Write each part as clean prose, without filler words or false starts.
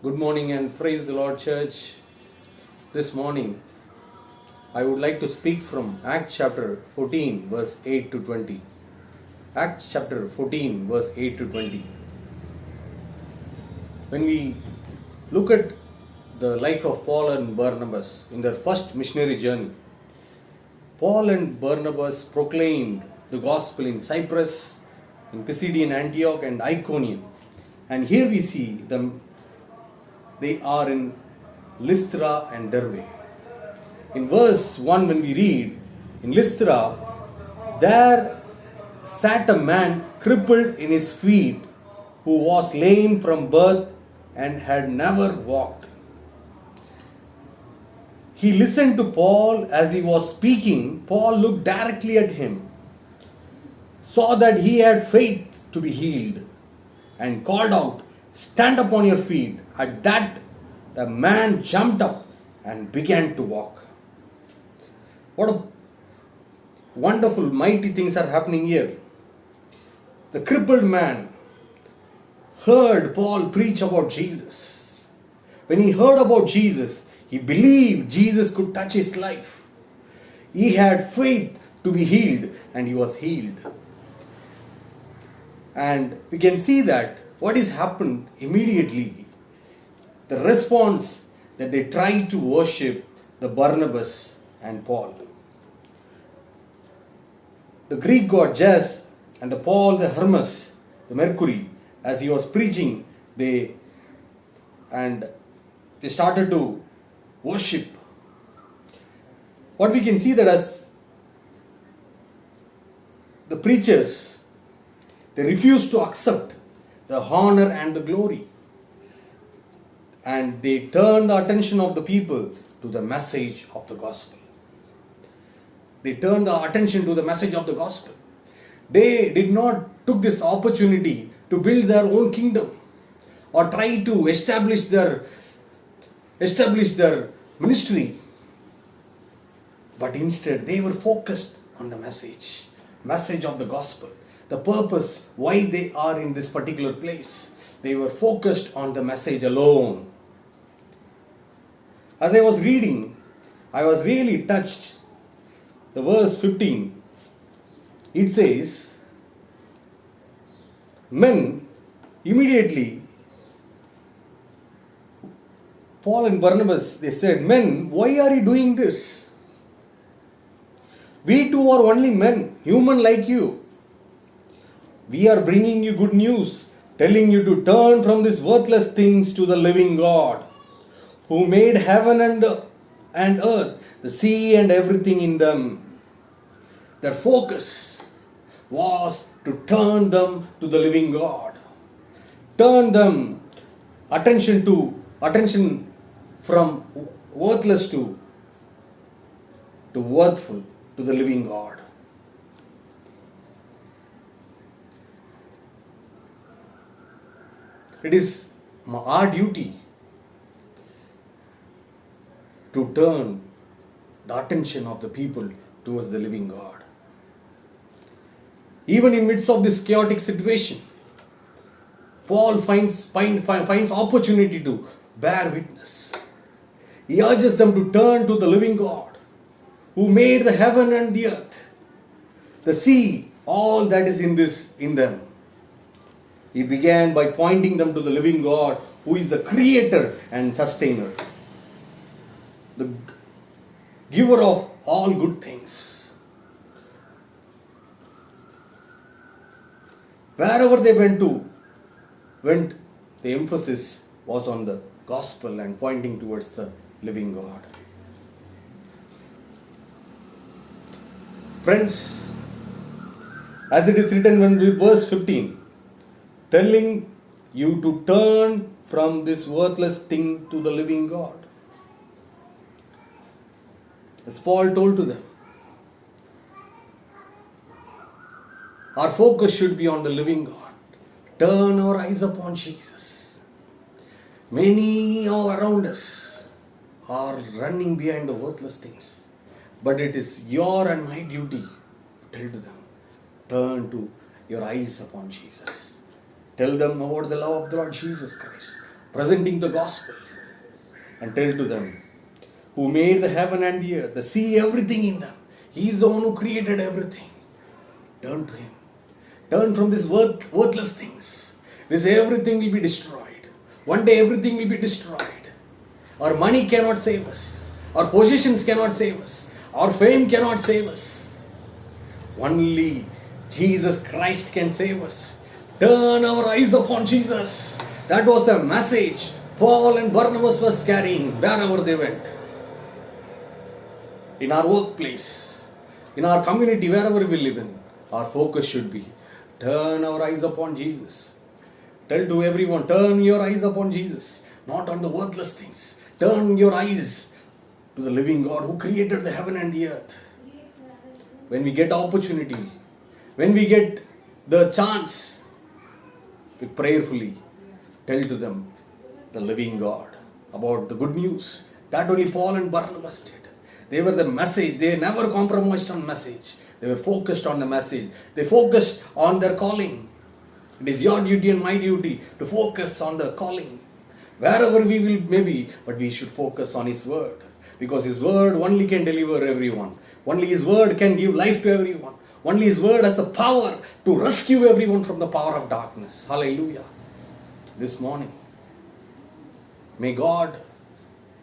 Good morning and praise the Lord, church. This morning, I would like to speak from Acts chapter 14, verse 8 to 20. Acts chapter 14, verse 8 to 20. When we look at the life of Paul and Barnabas in their first missionary journey, Paul and Barnabas proclaimed the gospel in Cyprus, in Pisidian Antioch, and Iconium. And here we see them. They are in Lystra and Derbe. In verse 1, when we read, in Lystra, there sat a man crippled in his feet, who was lame from birth and had never walked. He listened to Paul as he was speaking. Paul looked directly at him, saw that he had faith to be healed, and called out, "Stand up on your feet." At that, the man jumped up and began to walk. What a wonderful, mighty things are happening here. The crippled man heard Paul preach about Jesus. When he heard about Jesus, he believed Jesus could touch his life. He had faith to be healed, and he was healed. And we can see that what has happened immediately. The response that they tried to worship the Barnabas and Paul. The Greek god Zeus and the Paul the Hermes, the Mercury, as he was preaching, they started to worship. What we can see that as the preachers, they refused to accept the honor and the glory. And they turned the attention of the people to the message of the gospel. They turned the attention to the message of the gospel. They did not took this opportunity to build their own kingdom or try to establish their ministry. But instead, they were focused on the message of the gospel, the purpose why they are in this particular place. They were focused on the message alone. As I was reading, I was really touched. The verse 15, it says, men immediately, Paul and Barnabas, they said, "Men, why are you doing this? We too are only men, human like you. We are bringing you good news, telling you to turn from these worthless things to the living God, who made heaven and earth, the sea and everything in them." Their focus was to turn them to the living God. Turn them attention from worthless to worthful to the living God. It is our duty to turn the attention of the people towards the living God. Even in midst of this chaotic situation, Paul finds opportunity to bear witness. He urges them to turn to the living God, who made the heaven and the earth, the sea, all that is in them. He began by pointing them to the living God, who is the creator and sustainer, the giver of all good things. Wherever they went, the emphasis was on the gospel and pointing towards the living God. Friends, as it is written in verse 15, telling you to turn from this worthless thing to the living God. As Paul told to them, our focus should be on the living God. Turn our eyes upon Jesus. Many around us are running behind the worthless things. But it is your and my duty to tell to them, turn to your eyes upon Jesus. Tell them about the love of the Lord Jesus Christ. presenting the gospel, and tell to them, who made the heaven and the earth, the sea, everything in them. He is the one who created everything. Turn to Him. Turn from these worthless things. This everything will be destroyed. One day everything will be destroyed. Our money cannot save us. Our positions cannot save us. Our fame cannot save us. Only Jesus Christ can save us. Turn our eyes upon Jesus. That was the message Paul and Barnabas was carrying wherever they went. In our workplace, in our community, wherever we live in, our focus should be turn our eyes upon Jesus. Tell to everyone, turn your eyes upon Jesus, not on the worthless things. Turn your eyes to the living God who created the heaven and the earth. When we get opportunity, when we get the chance, we prayerfully tell to them the living God about the good news. That only Paul and Barnabas did. They were the message. They never compromised on message. They were focused on the message. They focused on their calling. It is your duty and my duty to focus on the calling. Wherever we will maybe, but we should focus on His word. Because His word only can deliver everyone. Only His word can give life to everyone. Only His word has the power to rescue everyone from the power of darkness. Hallelujah. This morning, may God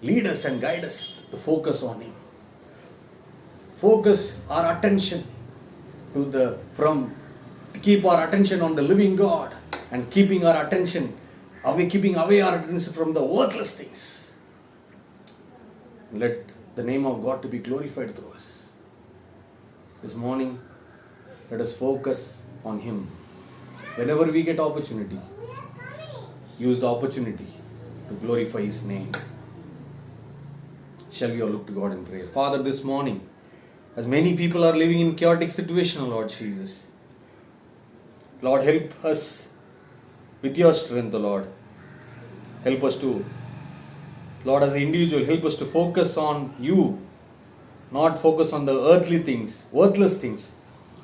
lead us and guide us to focus on Him. Focus our attention to keep our attention on the living God and keeping our attention away, keeping away our attention from the worthless things. Let the name of God to be glorified through us. This morning, let us focus on Him. Whenever we get opportunity, use the opportunity to glorify His name. Shall we all look to God in prayer? Father, this morning, as many people are living in chaotic situation, Lord Jesus, Lord, help us with your strength, Lord. Help us to, Lord, as an individual, help us to focus on you, not focus on the earthly things, worthless things,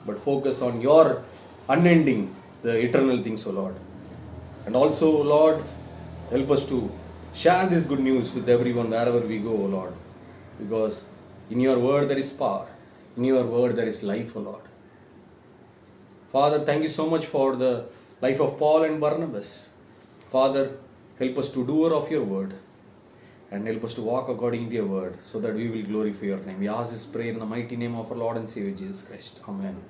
but focus on your unending, the eternal things, O Lord. And also, Lord, help us to share this good news with everyone wherever we go, O Lord. Because in your word there is power. In your word there is life, O Lord. Father, thank you so much for the life of Paul and Barnabas. Father, help us to doer of your word and help us to walk according to your word so that we will glorify your name. We ask this prayer in the mighty name of our Lord and Savior Jesus Christ. Amen.